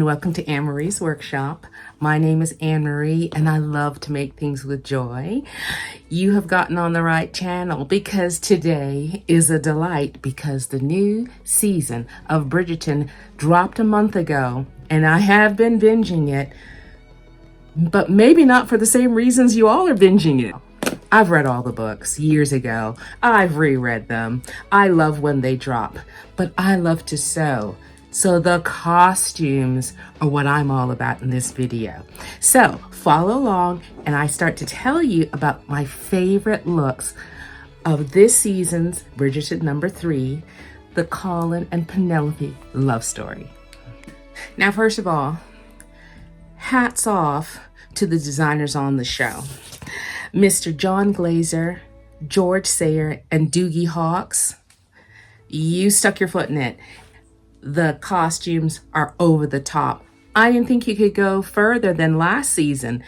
and welcome to Anmaree's Workshop. My name is Anne-Marie and I love to make things with joy. You have gotten on the right channel because today is a delight because the new season of Bridgerton dropped a month ago and I have been binging it, but maybe not for the same reasons you all are binging it. I've read all the books years ago. I've reread them. I love when they drop, but I love to sew. So the costumes are what I'm all about in this video. So follow along and I start to tell you about my favorite looks of this season's Bridgerton number 3, the Colin and Penelope love story. Now, first of all, hats off to the designers on the show. Mr. John Glaser, George Sayer, and Dougie Hawkes, you stuck your foot in it. The costumes are over the top. I didn't think you could go further than last season,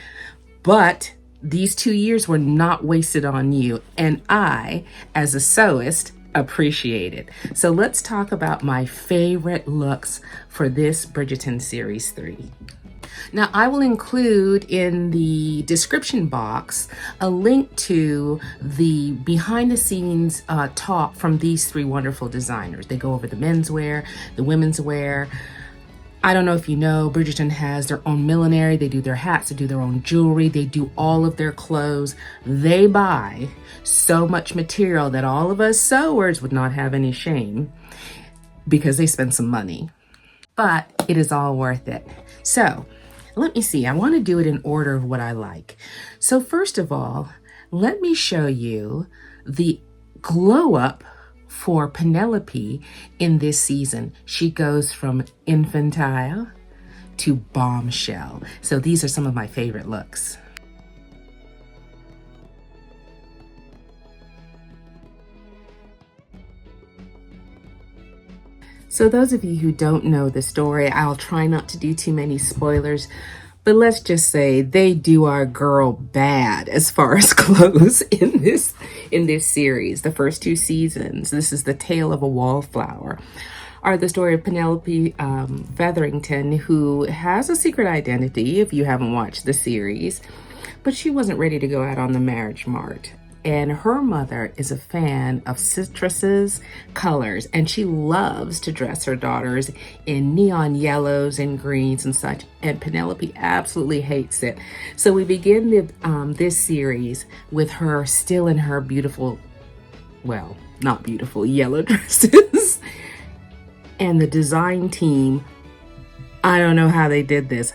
but these 2 years were not wasted on you, and I, as a sewist, appreciate it. So let's talk about my favorite looks for this Bridgerton Series 3. Now, I will include in the description box a link to the behind the scenes talk from these 3 wonderful designers. They go over the men's wear, the women's wear. I don't know if you know, Bridgerton has their own millinery. They do their hats, they do their own jewelry, they do all of their clothes. They buy so much material that all of us sewers would not have any shame because they spend some money. But it is all worth it. So, let me see, I want to do it in order of what I like. So first of all, let me show you the glow up for Penelope in this season. She goes from infantile to bombshell. So these are some of my favorite looks. So those of you who don't know the story, I'll try not to do too many spoilers, but let's just say they do our girl bad as far as clothes in this series. The first 2 seasons, this is the tale of a wallflower, are the story of Penelope Featherington, who has a secret identity if you haven't watched the series, but she wasn't ready to go out on the marriage mart. And her mother is a fan of citruses, colors, and she loves to dress her daughters in neon yellows and greens and such. And Penelope absolutely hates it. So we begin this series with her still in her beautiful, well, not beautiful, yellow dresses. And the design team, I don't know how they did this,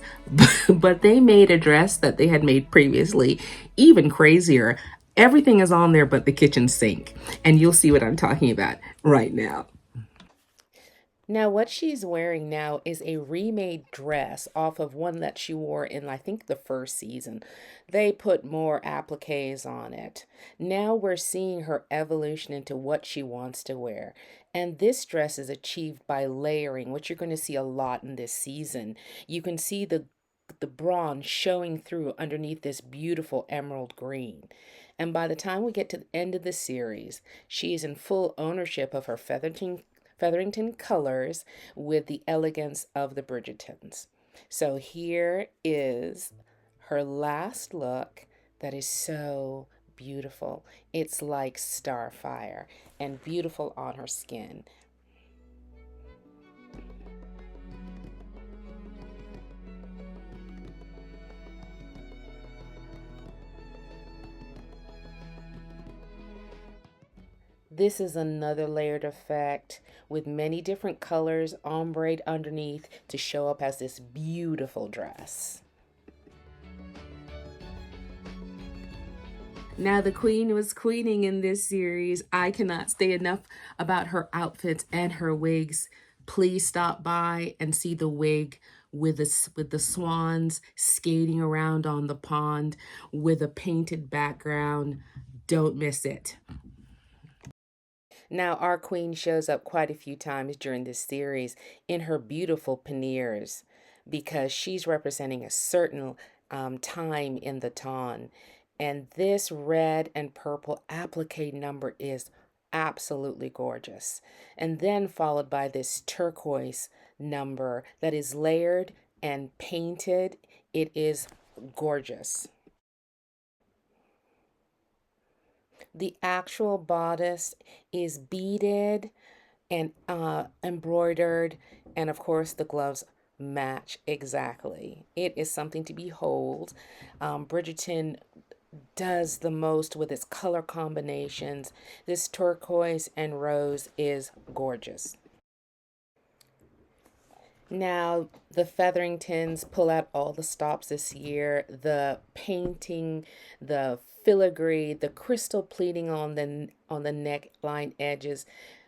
but they made a dress that they had made previously even crazier. Everything is on there but the kitchen sink, and you'll see what I'm talking about right now. Now, what she's wearing now is a remade dress off of one that she wore in, I think, the first season. They put more appliques on it. Now we're seeing her evolution into what she wants to wear. And this dress is achieved by layering, which you're going to see a lot in this season. You can see the bronze showing through underneath this beautiful emerald green. And by the time we get to the end of the series, she is in full ownership of her Featherington colors with the elegance of the Bridgertons. So here is her last look that is so beautiful. It's like starfire and beautiful on her skin. This is another layered effect with many different colors ombre underneath to show up as this beautiful dress. Now the queen was queening in this series. I cannot say enough about her outfits and her wigs. Please stop by and see the wig with the swans skating around on the pond with a painted background. Don't miss it. Now, our queen shows up quite a few times during this series in her beautiful panniers because she's representing a certain time in the ton. And this red and purple applique number is absolutely gorgeous. And then followed by this turquoise number that is layered and painted. It is gorgeous. The actual bodice is beaded and embroidered, and of course the gloves match exactly. It is something to behold. Bridgerton does the most with its color combinations. This turquoise and rose is gorgeous. Now, the Featheringtons pull out all the stops this year. The painting, the filigree, the crystal pleating on the neckline edges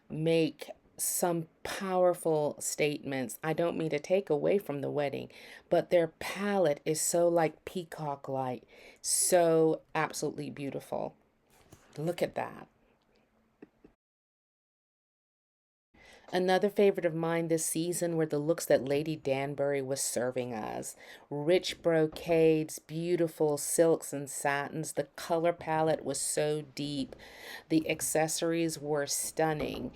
make some powerful statements. I don't mean to take away from the wedding, but their palette is so like peacock light, so absolutely beautiful. Look at that. Another favorite of mine this season were the looks that Lady Danbury was serving us. Rich brocades, beautiful silks and satins. The color palette was so deep. The accessories were stunning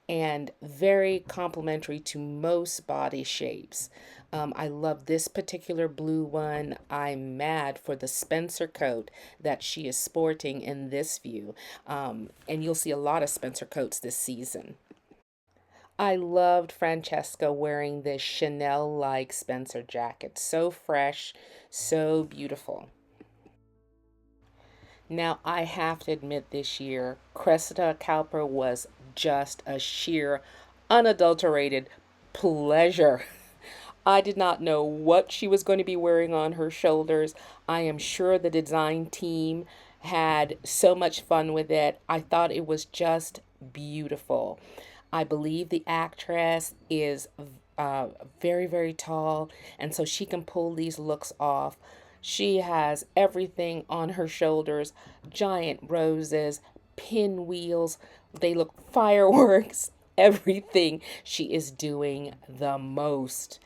and very complementary to most body shapes. I love this particular blue one. I'm mad for the Spencer coat that she is sporting in this view. And you'll see a lot of Spencer coats this season. I loved Francesca wearing this Chanel-like Spencer jacket. So fresh, so beautiful. Now, I have to admit this year, Cressida Cowper was just a sheer, unadulterated pleasure. I did not know what she was going to be wearing on her shoulders. I am sure the design team had so much fun with it. I thought it was just beautiful. I believe the actress is very, very tall, and so she can pull these looks off. She has everything on her shoulders, giant roses, pinwheels. They look fireworks, everything. She is doing the most.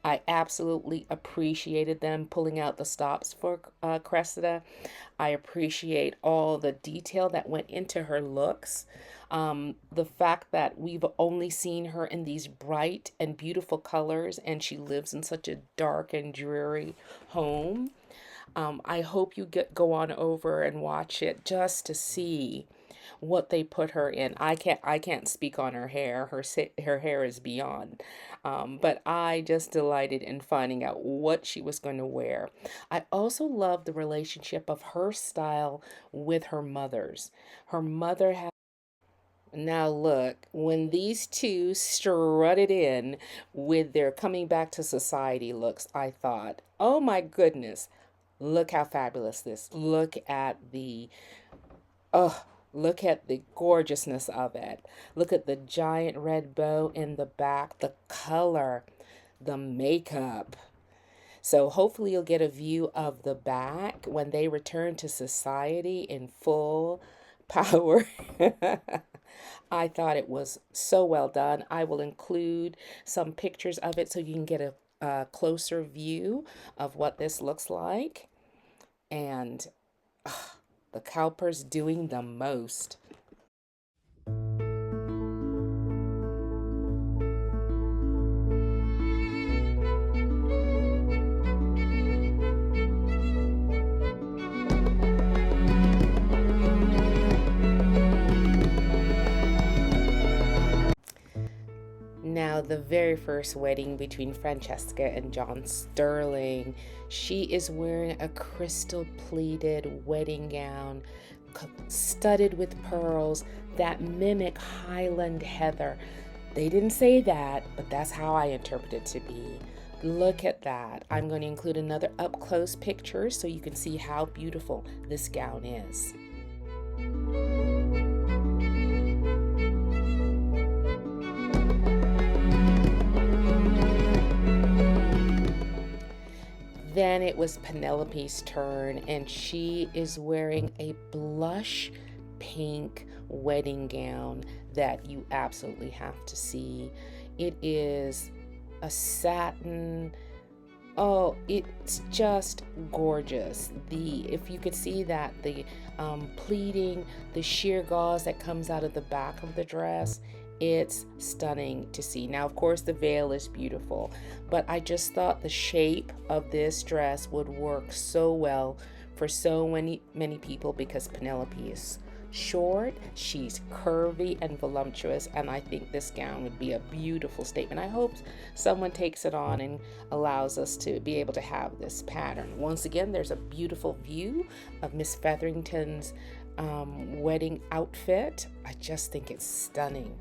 I absolutely appreciated them pulling out the stops for Cressida. I appreciate all the detail that went into her looks. The fact that we've only seen her in these bright and beautiful colors, and she lives in such a dark and dreary home. I hope you go on over and watch it just to see what they put her in. I can't speak on her hair. Her hair is beyond. But I just delighted in finding out what she was going to wear. I also love the relationship of her style with her mother's. Her mother had Now look, when these two strutted in with their coming back to society looks, I thought, oh my goodness, look how fabulous this. Oh, look at the gorgeousness of it. Look at the giant red bow in the back, the color, the makeup. So hopefully you'll get a view of the back when they return to society in full power. I thought it was so well done. I will include some pictures of it so you can get a closer view of what this looks like. And the Cowpers doing the most. Now, the very first wedding between Francesca and John Sterling, she is wearing a crystal pleated wedding gown studded with pearls that mimic Highland heather. They didn't say that, but that's how I interpret it to be. Look at that. I'm going to include another up close picture so you can see how beautiful this gown is. Then it was Penelope's turn, and she is wearing a blush pink wedding gown that you absolutely have to see. It is a satin. Oh, it's just gorgeous. If you could see that, the pleating, the sheer gauze that comes out of the back of the dress, It's stunning to see. Now, of course, the veil is beautiful, but I just thought the shape of this dress would work so well for so many people, because Penelope is short, she's curvy and voluptuous, and I think this gown would be a beautiful statement. I hope someone takes it on and allows us to be able to have this pattern. Once again, there's a beautiful view of Miss Featherington's wedding outfit. I just think it's stunning.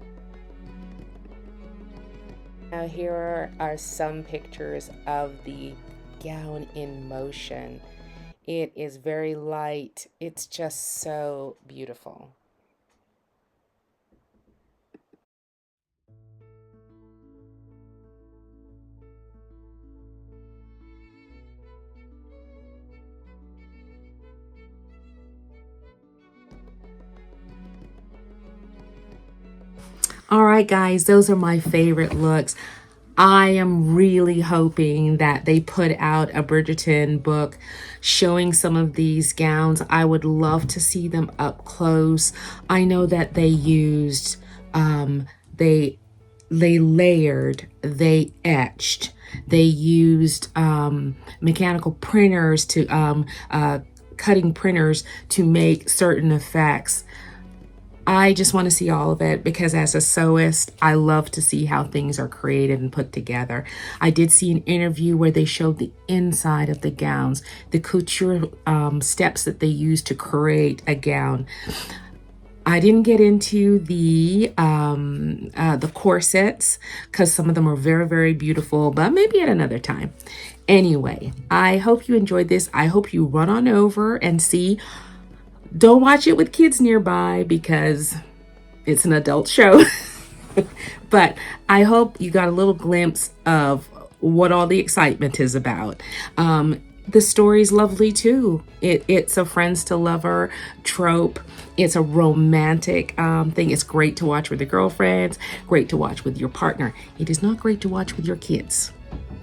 Now here are some pictures of the gown in motion. It is very light. It's just so beautiful. All right, guys, those are my favorite looks. I am really hoping that they put out a Bridgerton book showing some of these gowns. I would love to see them up close. I know that they used, they layered, they etched, they used mechanical printers to, cutting printers to make certain effects. I just want to see all of it, because as a sewist, I love to see how things are created and put together. I did see an interview where they showed the inside of the gowns, the couture steps that they use to create a gown. I didn't get into the corsets, because some of them are very, very beautiful, but maybe at another time. Anyway, I hope you enjoyed this. I hope you run on over and see. Don't watch it with kids nearby, because it's an adult show. But I hope you got a little glimpse of what all the excitement is about. The story's lovely too. It's a friends to lover trope. It's a romantic thing. It's great to watch with your girlfriends, great to watch with your partner. It is not great to watch with your kids.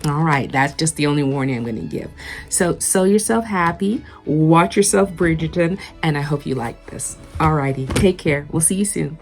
All right, that's just the only warning I'm going to give. So sew yourself happy, watch yourself Bridgerton, and I hope you like this. All righty, take care. We'll see you soon.